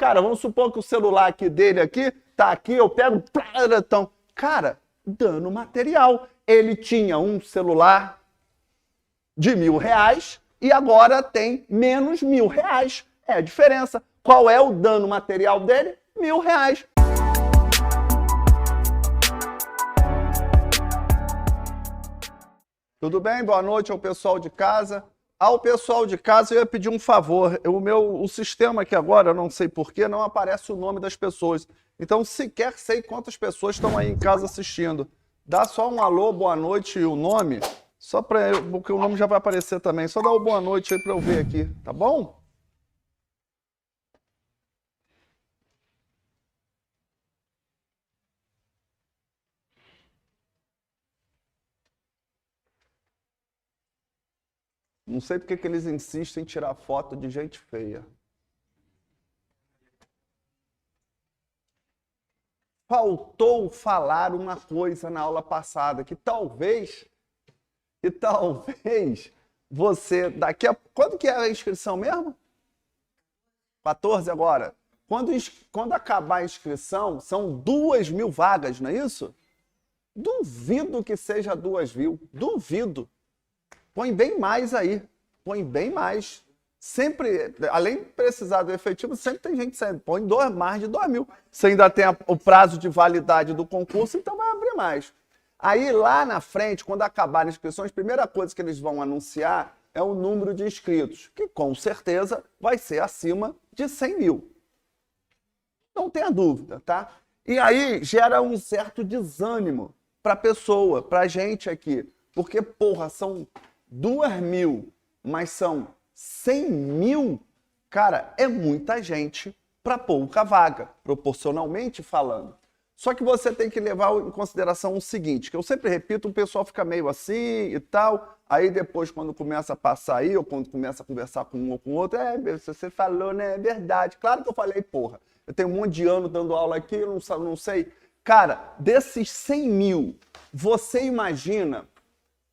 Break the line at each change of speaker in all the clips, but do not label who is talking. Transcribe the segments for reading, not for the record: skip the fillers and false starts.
Cara, vamos supor que o celular aqui dele aqui, tá aqui, eu pego, então, cara, dano material. Ele tinha um celular de R$ 1.000 e agora tem menos R$ 1.000. É a diferença. Qual é o dano material dele? R$ 1.000. Tudo bem? Boa noite ao pessoal de casa. Ao pessoal de casa, eu ia pedir um favor. O sistema aqui agora, eu não sei porquê, não aparece o nome das pessoas. Então, sequer sei quantas pessoas estão aí em casa assistindo. Dá só um alô, boa noite e o nome, só para eu, porque o nome já vai aparecer também. Só dá uma boa noite aí para eu ver aqui, tá bom? Não sei porque que eles insistem em tirar foto de gente feia. Faltou falar uma coisa na aula passada, que talvez você daqui a... Quando que é a inscrição mesmo? 14 agora. Quando acabar a inscrição, são 2.000 vagas, não é isso? Duvido que seja 2.000. Duvido. Põe bem mais aí. Põe bem mais. Sempre, além de precisar do efetivo, sempre tem gente saindo. Põe mais de 2.000. Você ainda tem o prazo de validade do concurso, então vai abrir mais. Aí lá na frente, quando acabar as inscrições, a primeira coisa que eles vão anunciar é o número de inscritos, que com certeza vai ser acima de 100.000. Não tenha dúvida, tá? E aí gera um certo desânimo para a pessoa, para a gente aqui. Porque, porra, são 2.000, mas são 100.000, cara, é muita gente para pouca vaga, proporcionalmente falando. Só que você tem que levar em consideração o seguinte, que eu sempre repito, o pessoal fica meio assim e tal, aí depois quando começa a passar aí, ou quando começa a conversar com um ou com o outro, você falou, né, é verdade. Claro que eu falei, porra, eu tenho um monte de ano dando aula aqui, eu não sei. Cara, desses 100.000, você imagina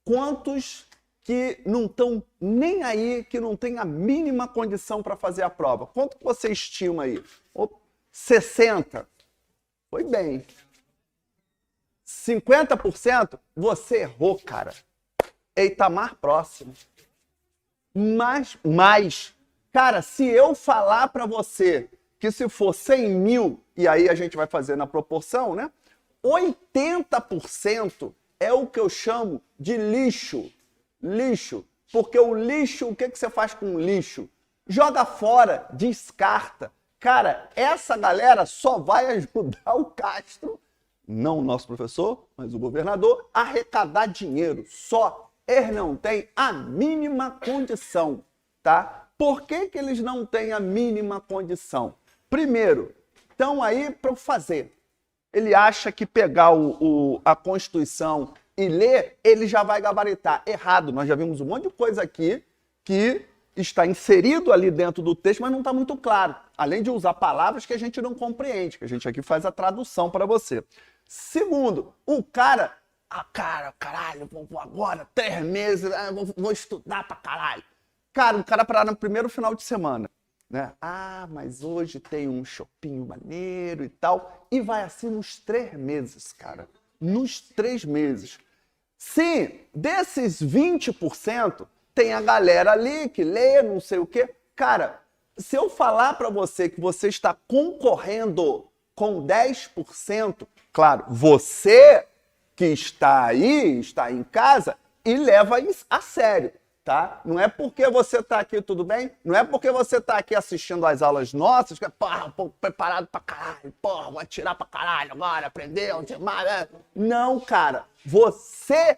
quantos que não estão nem aí, que não tem a mínima condição para fazer a prova? Quanto que você estima aí? 60? Foi bem. 50%? Você errou, cara. Itamar próximo. Mas, cara, se eu falar para você que se for 100.000, e aí a gente vai fazer na proporção, né? 80% é o que eu chamo de lixo. Lixo. Porque o lixo, o que você faz com o lixo? Joga fora, descarta. Cara, essa galera só vai ajudar o Castro, não o nosso professor, mas o governador, a arrecadar dinheiro. Só. Eles não têm a mínima condição, tá? Por que eles não têm a mínima condição? Primeiro, estão aí para fazer. Ele acha que pegar a Constituição e ler, ele já vai gabaritar. Errado, nós já vimos um monte de coisa aqui que está inserido ali dentro do texto, mas não está muito claro. Além de usar palavras que a gente não compreende, que a gente aqui faz a tradução para você. Segundo, o cara, caralho, vou agora, 3 meses, vou estudar pra caralho. Cara, o cara parar no primeiro final de semana, né? Mas hoje tem um shopping maneiro e tal, e vai assim nos 3 meses, cara. Nos 3 meses. Se desses 20%, tem a galera ali que lê, não sei o quê. Cara, se eu falar para você que você está concorrendo com 10%, claro, você que está aí, está em casa, e leva a sério, tá? Não é porque você está aqui, tudo bem? Não é porque você está aqui assistindo às aulas nossas, que é, porra, preparado pra caralho, porra, vou atirar pra caralho agora, aprendeu, não, cara, você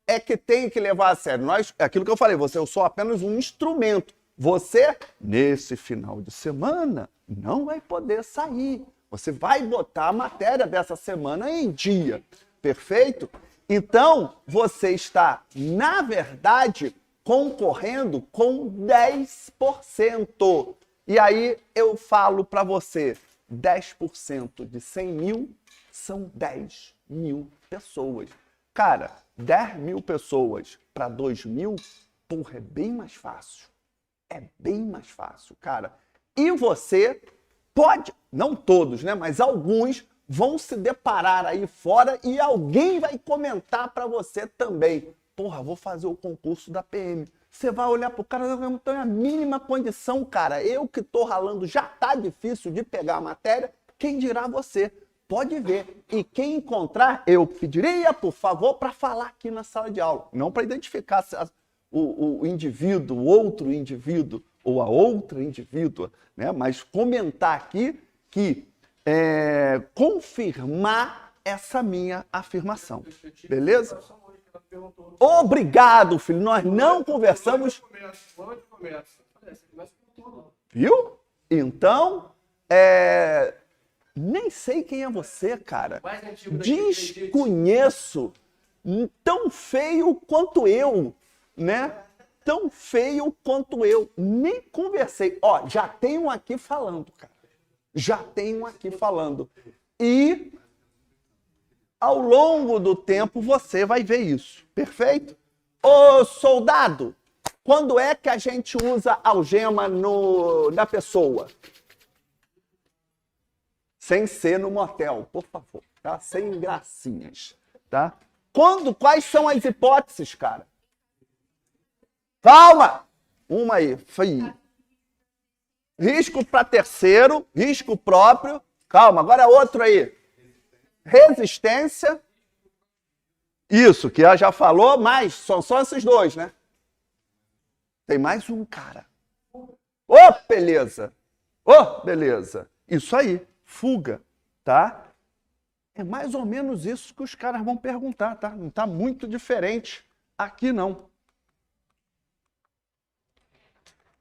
é que tem que levar a sério. É aquilo que eu falei, eu sou apenas um instrumento. Você, nesse final de semana, não vai poder sair. Você vai botar a matéria dessa semana em dia. Perfeito? Então, você está, na verdade, concorrendo com 10%. E aí eu falo para você, 10% de 100.000 são 10.000 pessoas. Cara, 10.000 pessoas para 2.000, porra, é bem mais fácil. É bem mais fácil, cara. E você Pode, não todos, né? Mas alguns vão se deparar aí fora e alguém vai comentar para você também. Porra, vou fazer o concurso da PM. Você vai olhar pro cara, eu não tenho a mínima condição, cara. Eu que tô ralando, já tá difícil de pegar a matéria. Quem dirá você? Pode ver. E quem encontrar, eu pediria, por favor, para falar aqui na sala de aula. Não para identificar o indivíduo, o outro indivíduo ou a outra indivídua, né? Mas comentar aqui que confirmar essa minha afirmação. Beleza? Obrigado, filho. Nós não conversamos. Viu? Então, nem sei quem é você, cara. Desconheço. Tão feio quanto eu, né? Tão feio quanto eu. Nem conversei. Ó, já tem um aqui falando, cara. Já tem um aqui falando. E ao longo do tempo você vai ver isso. Perfeito? Ô, soldado, quando é que a gente usa algema na pessoa? Sem ser no motel, por favor, tá? Sem gracinhas, tá? Quais são as hipóteses, cara? Calma! Uma aí, foi. Risco para terceiro, risco próprio. Calma, agora outro aí. Resistência. Isso, que ela já falou, mas são só esses dois, né? Tem mais um, cara. Ô, beleza. Ô, beleza. Isso aí, fuga, tá? É mais ou menos isso que os caras vão perguntar, tá? Não tá muito diferente aqui, não.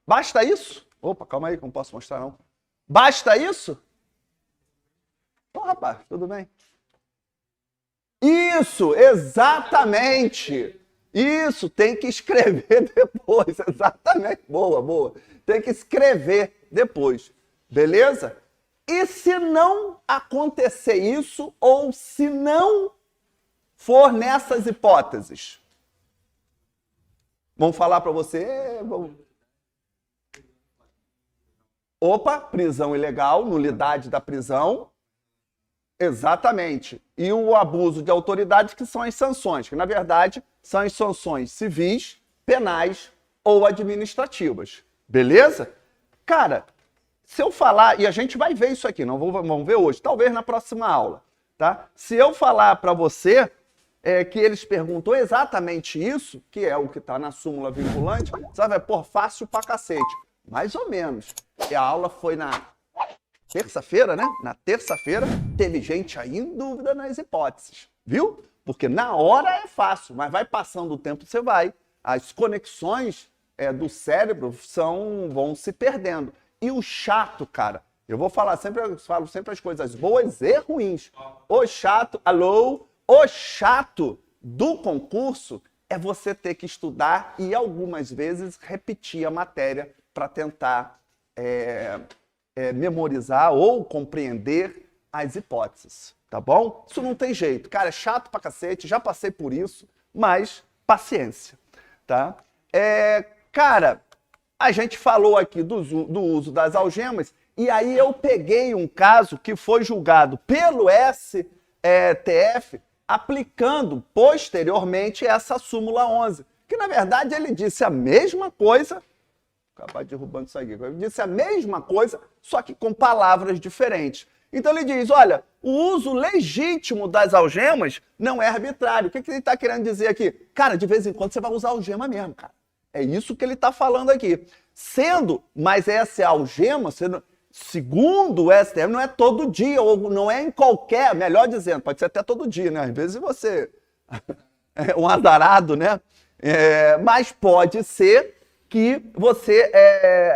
Basta isso? Opa, calma aí, que eu não posso mostrar, não. Basta isso? Ô, rapaz, tudo bem? Isso, exatamente. Isso, tem que escrever depois. Exatamente. Boa, boa. Tem que escrever depois. Beleza? E se não acontecer isso, ou se não for nessas hipóteses? Vamos falar para você? Opa, prisão ilegal, nulidade da prisão. Exatamente. E o abuso de autoridade, que são as sanções, que na verdade são as sanções civis, penais ou administrativas. Beleza? Cara, se eu falar, e a gente vai ver isso aqui, não vamos ver hoje, talvez na próxima aula, tá? Se eu falar para você que eles perguntou exatamente isso, que é o que está na súmula vinculante, você vai pôr fácil pra cacete. Mais ou menos. E a aula foi na terça-feira, né? Na terça-feira, teve gente aí em dúvida nas hipóteses, viu? Porque na hora é fácil, mas vai passando o tempo, você vai. As conexões do cérebro vão se perdendo. E o chato, cara, eu falo sempre as coisas boas e ruins. O chato do concurso é você ter que estudar e algumas vezes repetir a matéria para tentar memorizar ou compreender as hipóteses, tá bom? Isso não tem jeito. Cara, é chato pra cacete, já passei por isso, mas paciência, tá? Cara, a gente falou aqui do uso das algemas e aí eu peguei um caso que foi julgado pelo STF aplicando posteriormente essa súmula 11, que na verdade ele disse a mesma coisa. Acabar derrubando isso aqui. Ele disse a mesma coisa, só que com palavras diferentes. Então ele diz, olha, o uso legítimo das algemas não é arbitrário. O que ele está querendo dizer aqui? Cara, de vez em quando você vai usar algema mesmo, cara. É isso que ele está falando aqui. Mas essa algema, segundo o STF, não é todo dia, ou não é em qualquer, melhor dizendo, pode ser até todo dia, né? Às vezes você é um azarado, né? Mas pode ser que você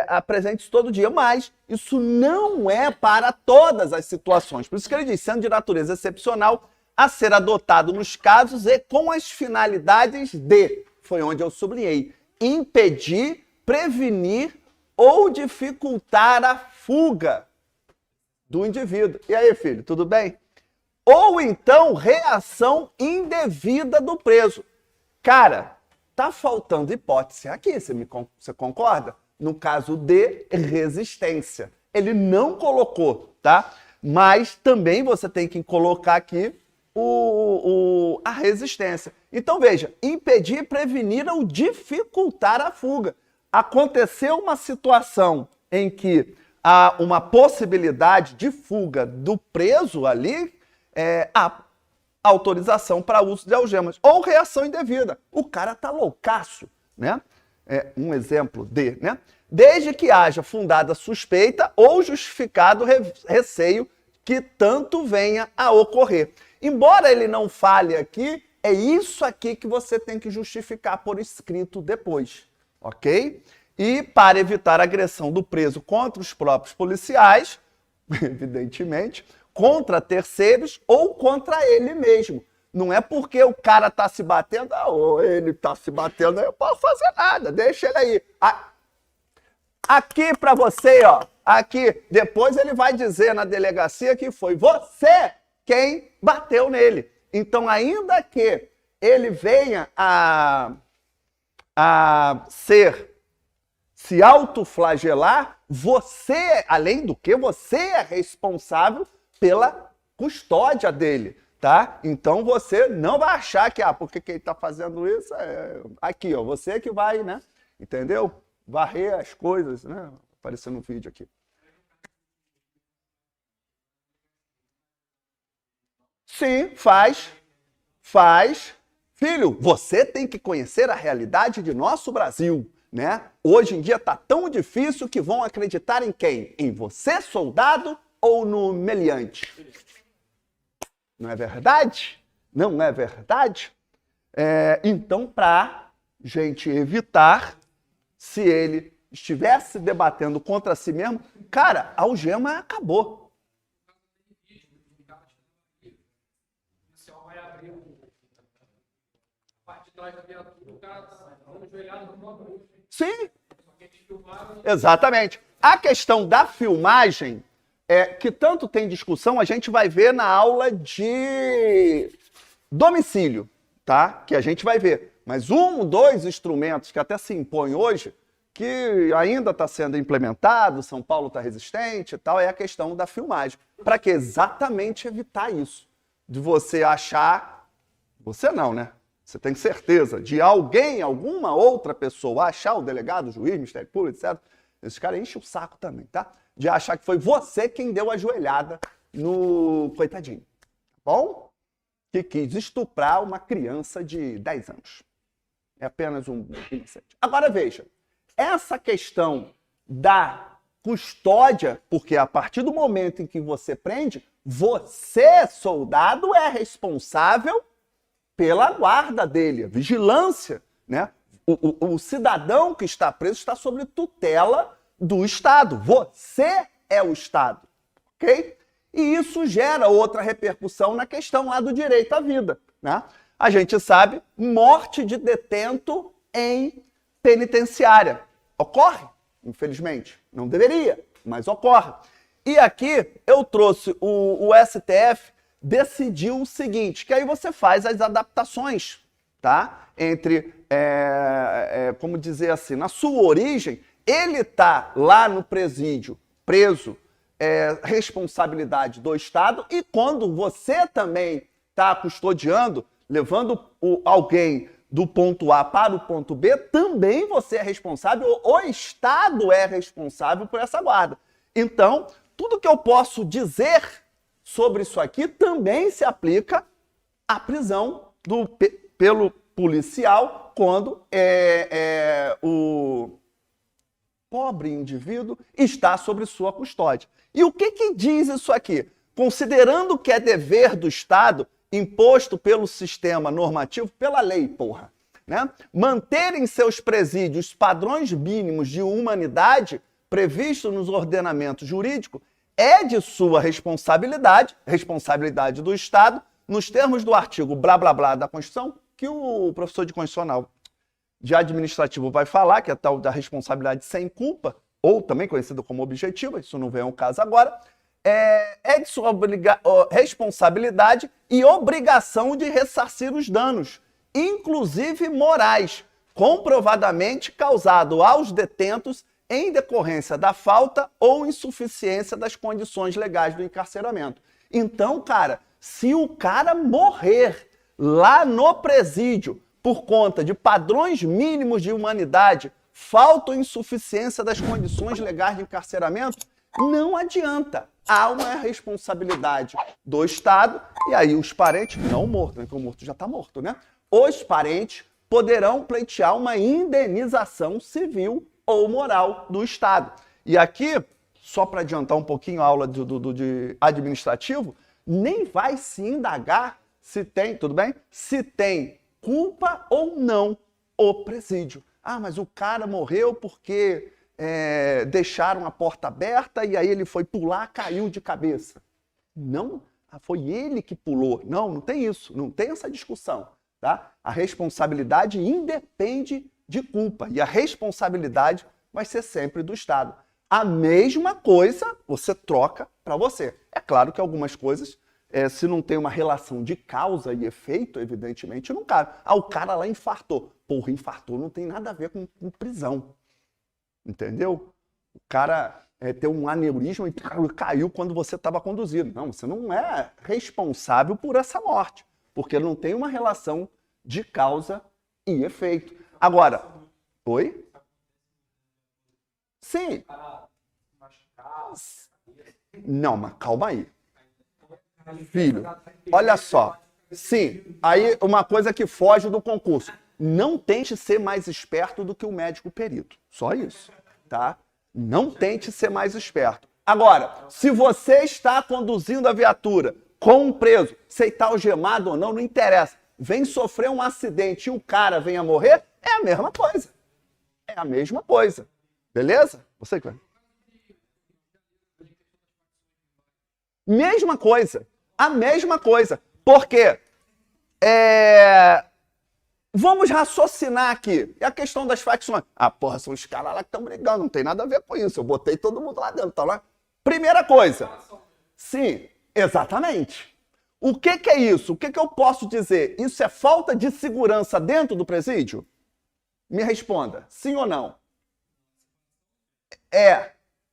apresente isso todo dia, mas isso não é para todas as situações. Por isso que ele diz, sendo de natureza excepcional, a ser adotado nos casos e com as finalidades de, foi onde eu sublinhei, impedir, prevenir ou dificultar a fuga do indivíduo. E aí, filho, tudo bem? Ou então, reação indevida do preso. Cara, tá faltando hipótese aqui, você concorda? No caso de resistência. Ele não colocou, tá? Mas também você tem que colocar aqui a resistência. Então, veja, impedir, prevenir ou dificultar a fuga. Aconteceu uma situação em que há uma possibilidade de fuga do preso ali, a autorização para uso de algemas ou reação indevida. O cara tá loucaço, né? Um exemplo né? Desde que haja fundada suspeita ou justificado receio que tanto venha a ocorrer. Embora ele não fale aqui, é isso aqui que você tem que justificar por escrito depois, ok? E para evitar a agressão do preso contra os próprios policiais, evidentemente, contra terceiros ou contra ele mesmo. Não é porque o cara está se batendo, ou ele está se batendo, eu não posso fazer nada, deixa ele aí. Aqui para você, ó, aqui, depois ele vai dizer na delegacia que foi você quem bateu nele. Então, ainda que ele venha a se autoflagelar, você, além do que, você é responsável pela custódia dele, tá? Então você não vai achar que, porque quem tá fazendo isso aqui, ó, você que vai, né? Entendeu? Varrer as coisas, né? Aparecendo no vídeo aqui. Sim, faz. Filho, você tem que conhecer a realidade de nosso Brasil, né? Hoje em dia tá tão difícil que vão acreditar em quem? Em você, soldado, ou no meliante? Não é verdade? Não é verdade? Então, para gente evitar, se ele estivesse debatendo contra si mesmo, cara, a algema acabou. Sim, exatamente. A questão da filmagem, que tanto tem discussão, a gente vai ver na aula de domicílio, tá? Que a gente vai ver. Mas dois instrumentos que até se impõem hoje, que ainda está sendo implementado, São Paulo está resistente e tal, é a questão da filmagem. Para que exatamente evitar isso? De você achar... Você não, né? Você tem certeza de alguém, alguma outra pessoa, achar o delegado, o juiz, o Ministério Público, etc. Esses caras enchem o saco também, tá? De achar que foi você quem deu a joelhada no coitadinho, tá bom? Que quis estuprar uma criança de 10 anos. É apenas um inocente. Agora veja, essa questão da custódia, porque a partir do momento em que você prende, você, soldado, é responsável pela guarda dele, a vigilância, né? O cidadão que está preso está sob tutela do Estado. Você é o Estado, ok? E isso gera outra repercussão na questão lá do direito à vida, né? A gente sabe, morte de detento em penitenciária. Ocorre, infelizmente. Não deveria, mas ocorre. E aqui eu trouxe o STF decidiu o seguinte, que aí você faz as adaptações, tá? Entre, como dizer assim, na sua origem, ele tá lá no presídio, preso, responsabilidade do Estado, e quando você também está custodiando, levando alguém do ponto A para o ponto B, também você é responsável, o Estado é responsável por essa guarda. Então, tudo que eu posso dizer sobre isso aqui também se aplica à prisão pelo policial quando o pobre indivíduo está sob sua custódia. E o que diz isso aqui? Considerando que é dever do Estado, imposto pelo sistema normativo, pela lei, porra, né? Manter em seus presídios padrões mínimos de humanidade previstos nos ordenamentos jurídicos, é de sua responsabilidade do Estado, nos termos do artigo blá blá blá da Constituição, que o professor de constitucional de administrativo vai falar, que é a tal da responsabilidade sem culpa, ou também conhecida como objetiva, isso não vem ao caso agora, é de sua responsabilidade e obrigação de ressarcir os danos, inclusive morais, comprovadamente causado aos detentos em decorrência da falta ou insuficiência das condições legais do encarceramento. Então, cara, se o cara morrer lá no presídio por conta de padrões mínimos de humanidade, falta ou insuficiência das condições legais de encarceramento, não adianta. Há uma responsabilidade do Estado e aí os parentes, não o morto, né? Porque o morto já está morto, né? Os parentes poderão pleitear uma indenização civil ou moral do Estado. E aqui, só para adiantar um pouquinho a aula de administrativo, nem vai se indagar se tem, tudo bem? Se tem culpa ou não o presídio. Ah, mas o cara morreu porque deixaram a porta aberta e aí ele foi pular, caiu de cabeça. Não, foi ele que pulou. Não tem isso, não tem essa discussão. Tá? A responsabilidade independe de culpa e a responsabilidade vai ser sempre do Estado. A mesma coisa você troca para você. É claro que algumas coisas, se não tem uma relação de causa e efeito, evidentemente não cabe. Ah, o cara lá infartou. Porra, infartou não tem nada a ver com prisão. Entendeu? O cara tem um aneurisma e caiu quando você estava conduzindo. Não, você não é responsável por essa morte, porque não tem uma relação de causa e efeito. Agora, oi? Sim. Não, mas calma aí. Filho, olha só. Sim, aí uma coisa que foge do concurso. Não tente ser mais esperto do que o médico perito. Só isso, tá? Não tente ser mais esperto. Agora, se você está conduzindo a viatura com um preso, se ele está algemado ou não, não interessa. Vem sofrer um acidente e o cara venha morrer, é a mesma coisa. É a mesma coisa. Beleza? Você que vai. Mesma coisa. A mesma coisa. Por quê? Vamos raciocinar aqui. E a questão das facções? Ah, porra, são os caras lá que estão brigando. Não tem nada a ver com isso. Eu botei todo mundo lá dentro. Tá lá. Primeira coisa. Sim, exatamente. O que é isso? O que eu posso dizer? Isso é falta de segurança dentro do presídio? Me responda. Sim ou não?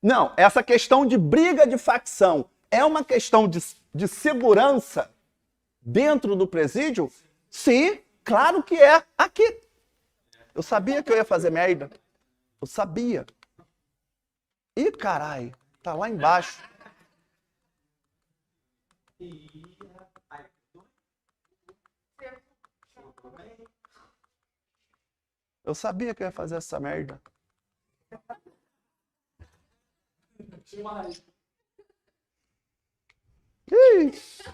Não, essa questão de briga de facção é uma questão de segurança dentro do presídio? Sim, claro que é. Aqui. Eu sabia que eu ia fazer merda. Eu sabia. Ih, caralho. Tá lá embaixo. Eu sabia que eu ia fazer essa merda. Ixi.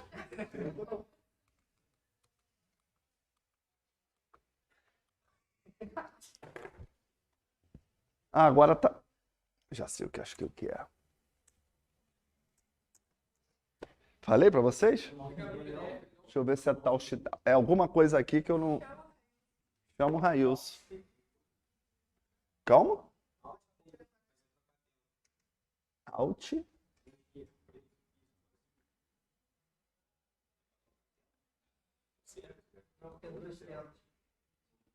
Ah, agora tá. Já sei o que acho que é. Falei pra vocês? Deixa eu ver se é tal. É alguma coisa aqui que eu não. Chama o Railson. Calma. Alt.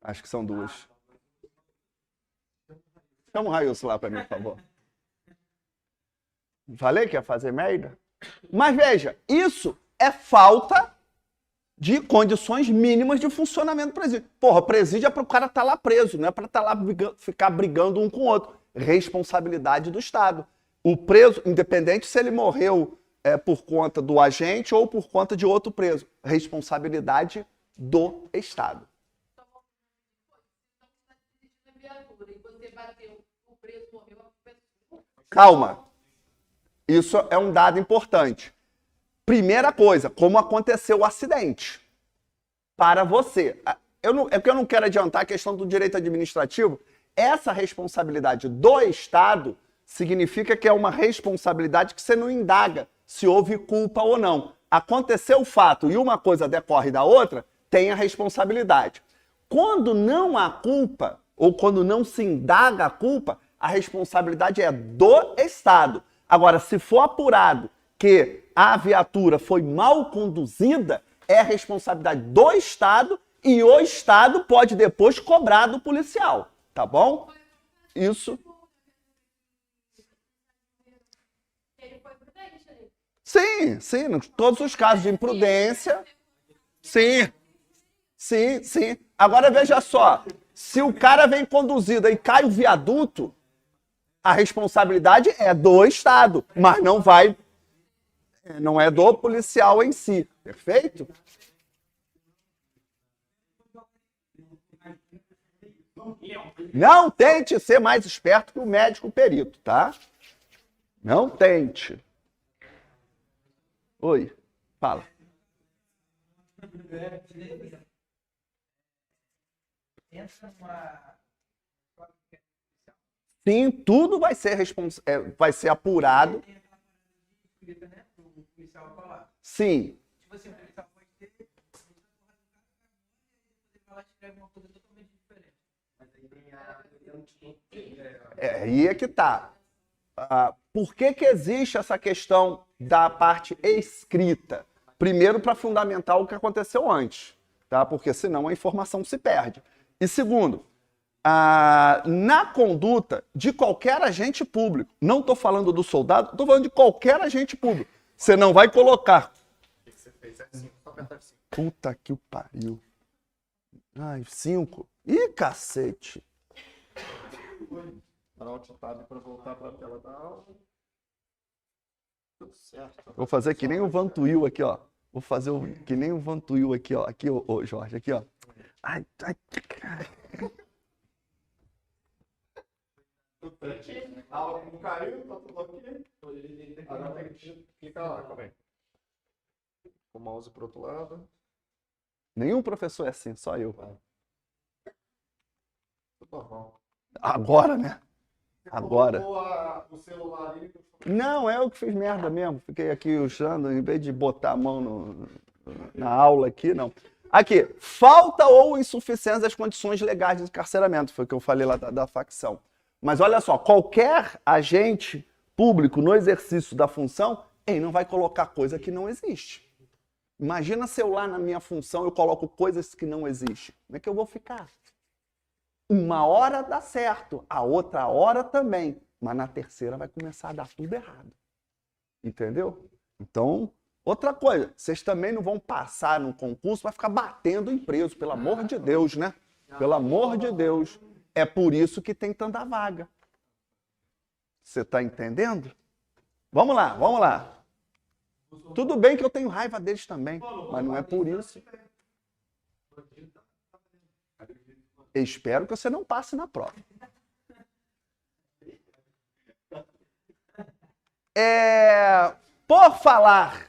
Acho que são duas. Chama o Railson lá para mim, por favor. Falei que ia fazer merda? Mas veja, isso é falta de condições mínimas de funcionamento do presídio. Porra, presídio é para o cara estar lá preso, não é para estar lá ficar brigando um com o outro. Responsabilidade do Estado. O preso, independente se ele morreu por conta do agente ou por conta de outro preso, responsabilidade do Estado. Calma. Isso é um dado importante. Primeira coisa, como aconteceu o acidente? Para você. É que eu não quero adiantar a questão do direito administrativo. Essa responsabilidade do Estado significa que é uma responsabilidade que você não indaga se houve culpa ou não. Aconteceu o fato e uma coisa decorre da outra, tem a responsabilidade. Quando não há culpa, ou quando não se indaga a culpa, a responsabilidade é do Estado. Agora, se for apurado que a viatura foi mal conduzida, é responsabilidade do Estado e o Estado pode depois cobrar do policial, tá bom? Isso. Sim, sim, todos os casos de imprudência. Sim, sim, sim. Agora veja só, se o cara vem conduzido e cai o viaduto, a responsabilidade é do Estado, mas não é do policial em si, perfeito? Não tente ser mais esperto que o médico perito, tá? Não tente. Oi, fala. Sim, tudo vai ser vai ser apurado. Sim. Aí é que tá. Por que existe essa questão da parte escrita? Primeiro, para fundamentar o que aconteceu antes, tá? Porque senão a informação se perde. E segundo, na conduta de qualquer agente público, não estou falando do soldado, estou falando de qualquer agente público, você não vai colocar. O que você fez? Puta que o pariu. Ai, 5. Ih, cacete.
Alt Tab para voltar para a tela da aula. Tudo certo.
Vou fazer que nem o Vantuil aqui, ó. Vou fazer que nem o Vantuil aqui, ó. Aqui, ô Jorge, aqui, ó. Ai, ai.
A aula não caiu, tá tudo ok? Agora tem que clicar lá, calma aí. O mouse pro outro lado.
Nenhum professor é assim, só eu.
Tudo bom.
Agora, né? Agora.
O celular ali.
Não, eu que fiz merda mesmo. Fiquei aqui usando, em vez de botar a mão na aula aqui, não. Aqui, falta ou insuficiência das condições legais de encarceramento, foi o que eu falei lá da facção. Mas olha só, qualquer agente público no exercício da função, ele não vai colocar coisa que não existe. Imagina se eu lá na minha função eu coloco coisas que não existem. Como é que eu vou ficar? Uma hora dá certo, a outra hora também. Mas na terceira vai começar a dar tudo errado. Entendeu? Então, outra coisa, vocês também não vão passar no concurso, vai ficar batendo em preso, pelo amor de Deus, né? Pelo amor de Deus. É por isso que tem tanta vaga. Você está entendendo? Vamos lá, vamos lá. Tudo bem que eu tenho raiva deles também, mas não é por isso. Espero que você não passe na prova. Por falar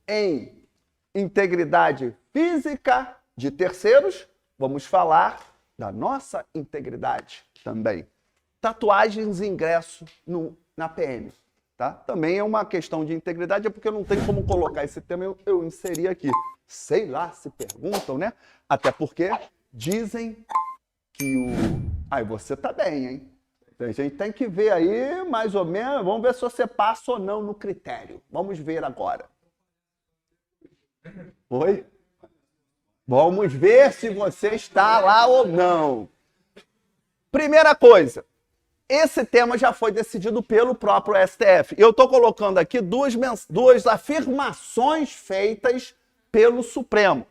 em integridade física de terceiros, vamos falar da nossa integridade também. Tatuagens e ingresso na PM. Tá? Também é uma questão de integridade, é porque eu não tenho como colocar esse tema, eu inseri aqui. Sei lá, se perguntam, né? Até porque dizem que Ai, você tá bem, hein? A gente tem que ver aí, mais ou menos, vamos ver se você passa ou não no critério. Vamos ver agora. Oi? Vamos ver se você está lá ou não. Primeira coisa, esse tema já foi decidido pelo próprio STF. Eu estou colocando aqui duas afirmações feitas pelo Supremo.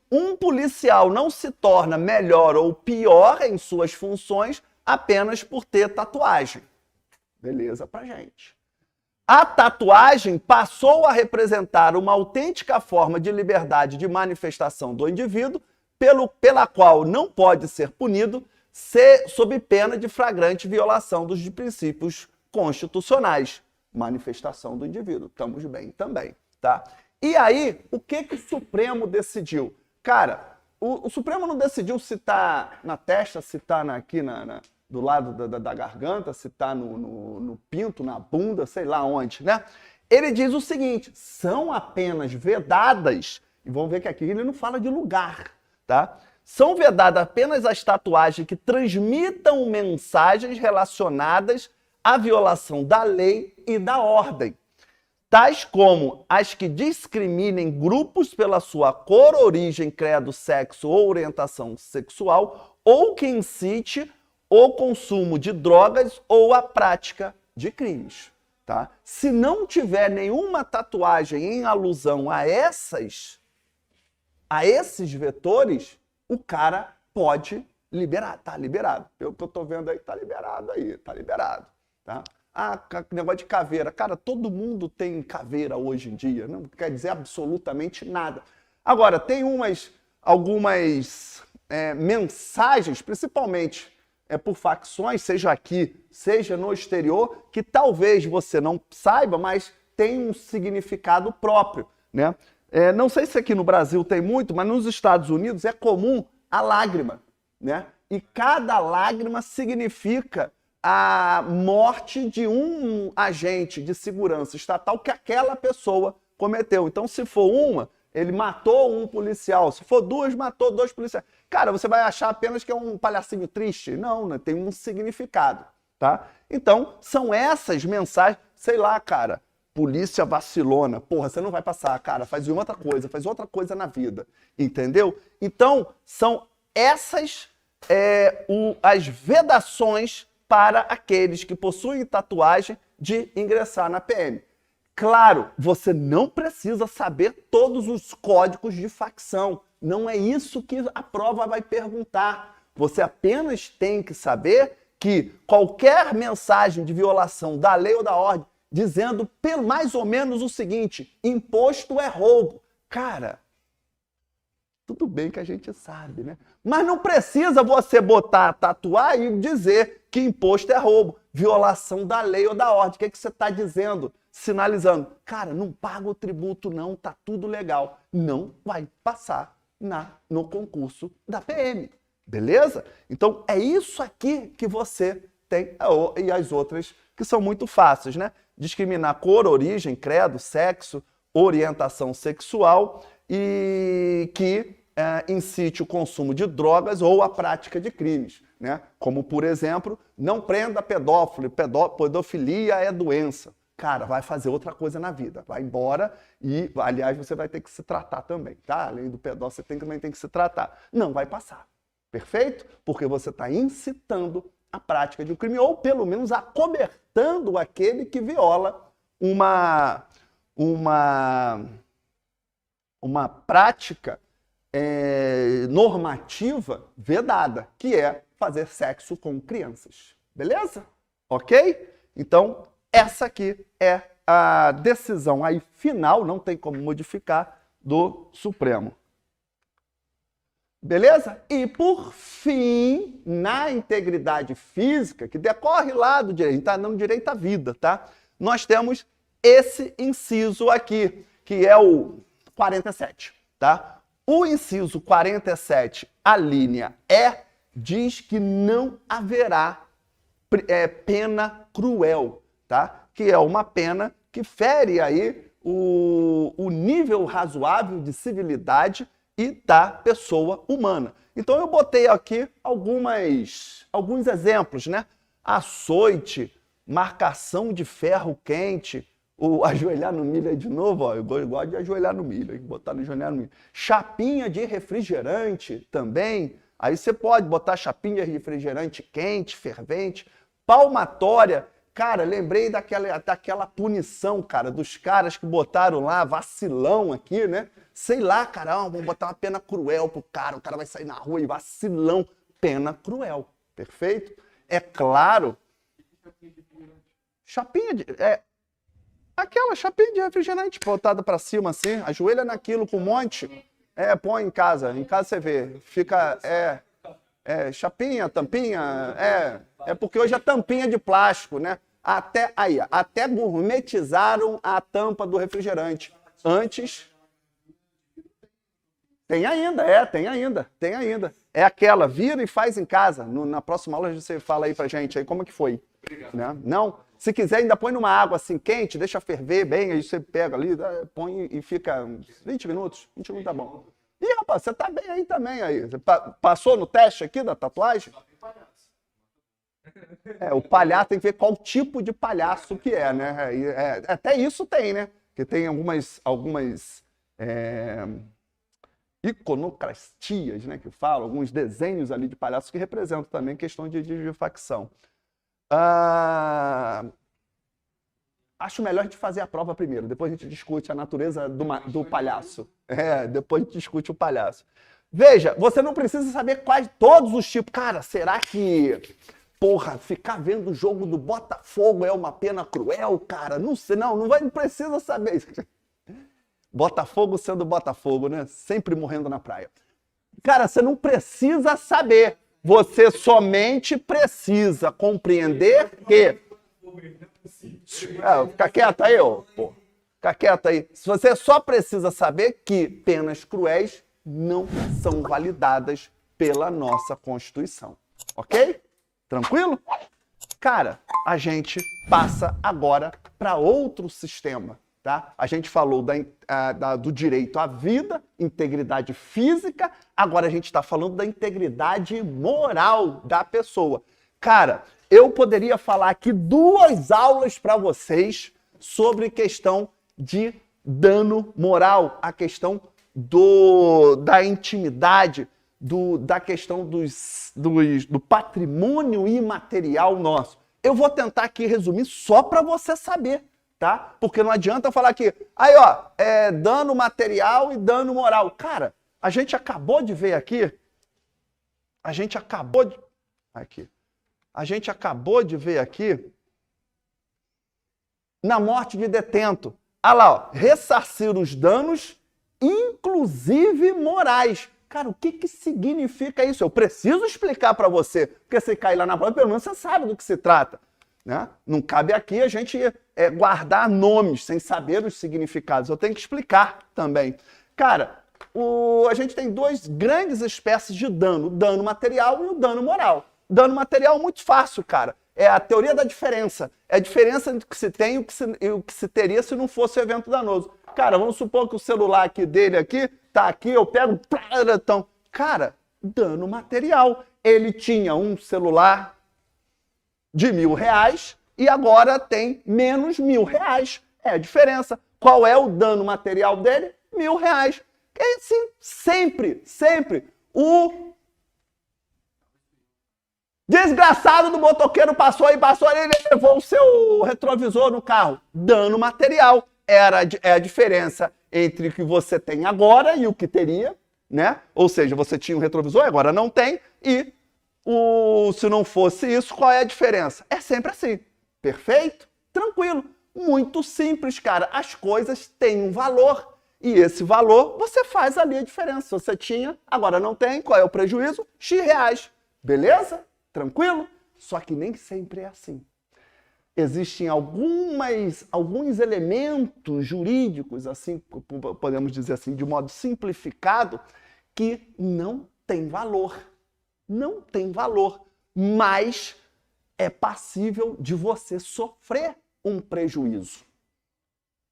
Um policial não se torna melhor ou pior em suas funções apenas por ter tatuagem. Beleza pra gente. A tatuagem passou a representar uma autêntica forma de liberdade de manifestação do indivíduo, pela qual não pode ser punido sob pena de flagrante violação dos princípios constitucionais. Manifestação do indivíduo. Estamos bem também, tá? E aí, o que o Supremo decidiu? Cara, o Supremo não decidiu se tá na testa, se tá aqui do lado da garganta, se tá no pinto, na bunda, sei lá onde, né? Ele diz o seguinte, são apenas vedadas, e vamos ver que aqui ele não fala de lugar, tá? São vedadas apenas as tatuagens que transmitam mensagens relacionadas à violação da lei e da ordem, tais como as que discriminem grupos pela sua cor, origem, credo, sexo ou orientação sexual, ou que incite o consumo de drogas ou a prática de crimes. tá? Se não tiver nenhuma tatuagem em alusão a esses vetores, o cara pode liberar, tá liberado. Pelo que eu tô vendo aí, tá liberado aí, tá liberado, tá? Ah, negócio de caveira. Cara, todo mundo tem caveira hoje em dia, não quer dizer absolutamente nada. Agora, tem algumas mensagens, principalmente por facções, seja aqui, seja no exterior, que talvez você não saiba, mas tem um significado próprio, né? Não sei se aqui no Brasil tem muito, mas nos Estados Unidos é comum a lágrima, né? E cada lágrima significa a morte de um agente de segurança estatal que aquela pessoa cometeu. Então, se for uma, ele matou um policial. Se for duas, matou 2 policiais. Cara, você vai achar apenas que é um palhacinho triste? Não, né? Tem um significado, tá? Então, são essas mensagens, sei lá, cara, polícia vacilona. Porra, você não vai passar, cara, faz outra coisa na vida, entendeu? Então, são essas as vedações para aqueles que possuem tatuagem de ingressar na PM. Claro, você não precisa saber todos os códigos de facção. Não é isso que a prova vai perguntar. Você apenas tem que saber que qualquer mensagem de violação da lei ou da ordem dizendo mais ou menos o seguinte: imposto é roubo. Cara, tudo bem que a gente sabe, né? Mas não precisa você tatuar e dizer que imposto é roubo, violação da lei ou da ordem. O que é que você está dizendo? Sinalizando, cara, não paga o tributo não, tá tudo legal. Não vai passar no concurso da PM, beleza? Então é isso aqui que você tem, e as outras que são muito fáceis, né? Discriminar cor, origem, credo, sexo, orientação sexual e que incite o consumo de drogas ou a prática de crimes, né? Como, por exemplo, não prenda pedófilo, pedofilia é doença. Cara, vai fazer outra coisa na vida, vai embora e, aliás, você vai ter que se tratar também, tá? Além do pedófilo, você também tem que se tratar. Não vai passar, perfeito? Porque você está incitando a prática de um crime ou, pelo menos, acobertando aquele que viola uma prática normativa vedada, que é fazer sexo com crianças. Beleza? Ok? Então, essa aqui é a decisão aí final, não tem como modificar, do Supremo. Beleza? E, por fim, na integridade física, que decorre lá do direito, tá dando direito à vida, tá? Nós temos esse inciso aqui, que é o 47, tá? O inciso 47, a linha E, diz que não haverá pena cruel, tá? Que é uma pena que fere aí o nível razoável de civilidade e da pessoa humana. Então eu botei aqui alguns exemplos, né? Açoite, marcação de ferro quente, o ajoelhar no milho aí de novo, ó, eu gosto de ajoelhar no milho, botar no ajoelhar no milho. Chapinha de refrigerante também, aí você pode botar chapinha de refrigerante quente, fervente, palmatória. Cara, lembrei daquela punição, cara, dos caras que botaram lá vacilão aqui, né? Sei lá, cara, vamos botar uma pena cruel pro cara, o cara vai sair na rua e vacilão, pena cruel, perfeito? É claro, aquela chapinha de refrigerante botada pra cima assim, ajoelha naquilo com um monte, põe em casa você vê, fica, chapinha, tampinha, porque hoje é tampinha de plástico, né? Até gourmetizaram a tampa do refrigerante. Antes, tem ainda. É aquela, vira e faz em casa. Na próxima aula você fala aí pra gente aí como é que foi. Né? Não? Se quiser, ainda põe numa água assim quente, deixa ferver bem, aí você pega ali, põe e fica uns 20 minutos. 20 minutos tá bom. Ih, rapaz, você tá bem aí também. Aí. Você passou no teste aqui da tatuagem? O palhaço tem que ver qual tipo de palhaço que é, né? Até isso tem, né? Porque tem algumas iconoclastias, né? Que falam, alguns desenhos ali de palhaços que representam também questão de facção. Acho melhor a gente fazer a prova primeiro, depois a gente discute a natureza do palhaço. Depois a gente discute o palhaço. Veja, você não precisa saber todos os tipos. Cara, será que, ficar vendo o jogo do Botafogo é uma pena cruel, cara? Não sei, não precisa saber isso. Botafogo sendo Botafogo, né? Sempre morrendo na praia. Cara, você não precisa saber. Você somente precisa compreender que... Fica quieto aí, pô. Fica quieto aí. Você só precisa saber que penas cruéis não são validadas pela nossa Constituição. Ok? Tranquilo? Cara, a gente passa agora para outro sistema. Tá? A gente falou do direito à vida, integridade física, agora a gente está falando da integridade moral da pessoa. Cara, eu poderia falar aqui 2 aulas para vocês sobre questão de dano moral, a questão da intimidade, da questão do patrimônio imaterial nosso. Eu vou tentar aqui resumir só para você saber. Tá? Porque não adianta falar aqui, dano material e dano moral. Cara, a gente acabou de ver aqui, a gente acabou de ver aqui, na morte de detento. Olha lá, ressarcir os danos, inclusive morais. Cara, o que significa isso? Eu preciso explicar para você, porque se cair lá na prova, pelo menos você sabe do que se trata. Né? Não cabe aqui a gente guardar nomes sem saber os significados. Eu tenho que explicar também. Cara, a gente tem 2 grandes espécies de dano, o dano material e o dano moral. Dano material é muito fácil, cara. É a teoria da diferença. É a diferença entre o que se tem e o que se teria se não fosse o evento danoso. Cara, vamos supor que o celular dele tá aqui, eu pego... Então, cara, dano material. Ele tinha um celular de R$1.000 e agora tem menos R$1.000. É a diferença. Qual é o dano material dele? R$1.000. É assim, sempre o desgraçado do motoqueiro passou ali, ele levou o seu retrovisor no carro. Dano material. É a diferença entre o que você tem agora e o que teria, né? Ou seja, você tinha um retrovisor, agora não tem, e se não fosse isso, qual é a diferença? É sempre assim. Perfeito? Tranquilo. Muito simples, cara. As coisas têm um valor. E esse valor, você faz ali a diferença. Se você tinha, agora não tem, qual é o prejuízo? X Beleza? Tranquilo? Só que nem sempre é assim. Existem alguns elementos jurídicos, assim, podemos dizer assim, de modo simplificado, que não tem valor. Não tem valor, mas é passível de você sofrer um prejuízo.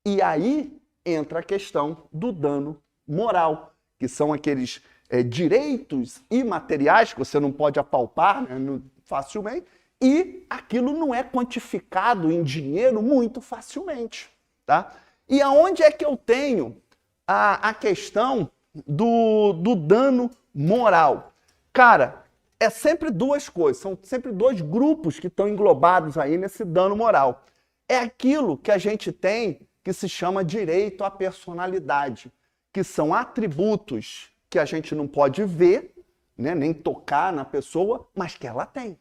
E aí entra a questão do dano moral, que são aqueles direitos imateriais que você não pode apalpar, né, facilmente, e aquilo não é quantificado em dinheiro muito facilmente. Tá? E aonde é que eu tenho a questão do dano moral? Cara, é sempre 2 coisas, são sempre 2 grupos que estão englobados aí nesse dano moral. É aquilo que a gente tem que se chama direito à personalidade, que são atributos que a gente não pode ver, né, nem tocar na pessoa, mas que ela tem.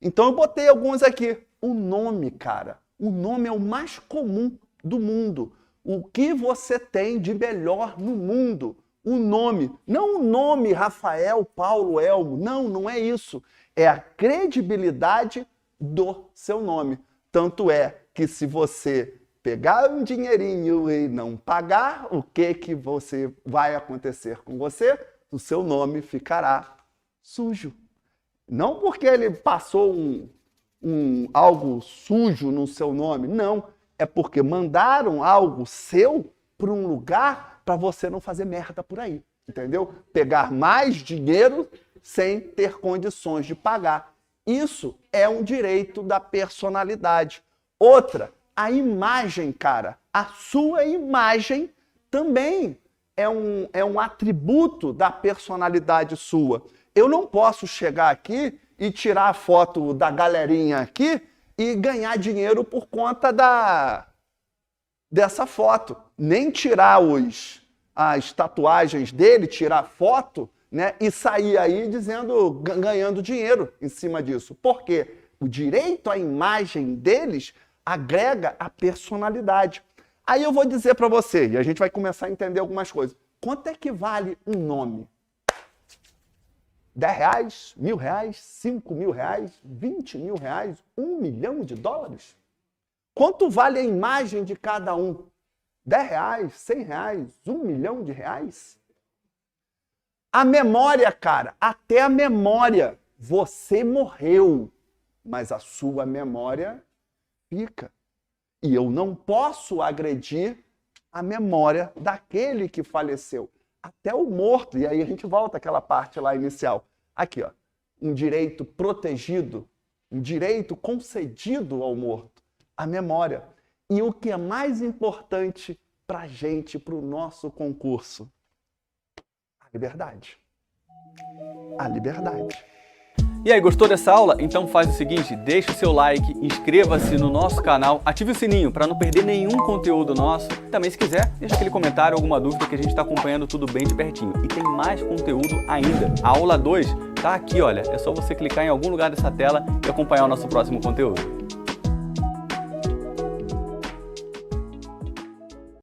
Então eu botei alguns aqui. O nome, cara, o nome é o mais comum do mundo. O que você tem de melhor no mundo? O nome. Não o nome Rafael, Paulo, Elmo. Não é isso. É a credibilidade do seu nome. Tanto é que se você pegar um dinheirinho e não pagar, o que vai acontecer com você? O seu nome ficará sujo. Não porque ele passou algo sujo no seu nome, não. É porque mandaram algo seu para um lugar para você não fazer merda por aí, entendeu? Pegar mais dinheiro sem ter condições de pagar. Isso é um direito da personalidade. Outra, a imagem, cara. A sua imagem também é um atributo da personalidade sua. Eu não posso chegar aqui e tirar a foto da galerinha aqui e ganhar dinheiro por conta dessa foto. Nem tirar as tatuagens dele, tirar foto, né, e sair aí ganhando dinheiro em cima disso. Por quê? O direito à imagem deles agrega a personalidade. Aí eu vou dizer para você, e a gente vai começar a entender algumas coisas. Quanto é que vale um nome? R$10, R$1.000, R$5.000, R$20.000, $1 milhão? Quanto vale a imagem de cada um? R$10, R$100, R$1 milhão? A memória, cara, até a memória. Você morreu, mas a sua memória fica. E eu não posso agredir a memória daquele que faleceu. Até o morto. E aí a gente volta àquela parte lá inicial. Aqui, ó. Um direito protegido, um direito concedido ao morto. A memória. E o que é mais importante para a gente, para o nosso concurso? A liberdade. A liberdade.
E aí, gostou dessa aula? Então faz o seguinte, deixa o seu like, inscreva-se no nosso canal, ative o sininho para não perder nenhum conteúdo nosso. Também, se quiser, deixa aquele comentário, alguma dúvida, que a gente está acompanhando tudo bem de pertinho. E tem mais conteúdo ainda. A aula 2 tá aqui, olha. É só você clicar em algum lugar dessa tela e acompanhar o nosso próximo conteúdo.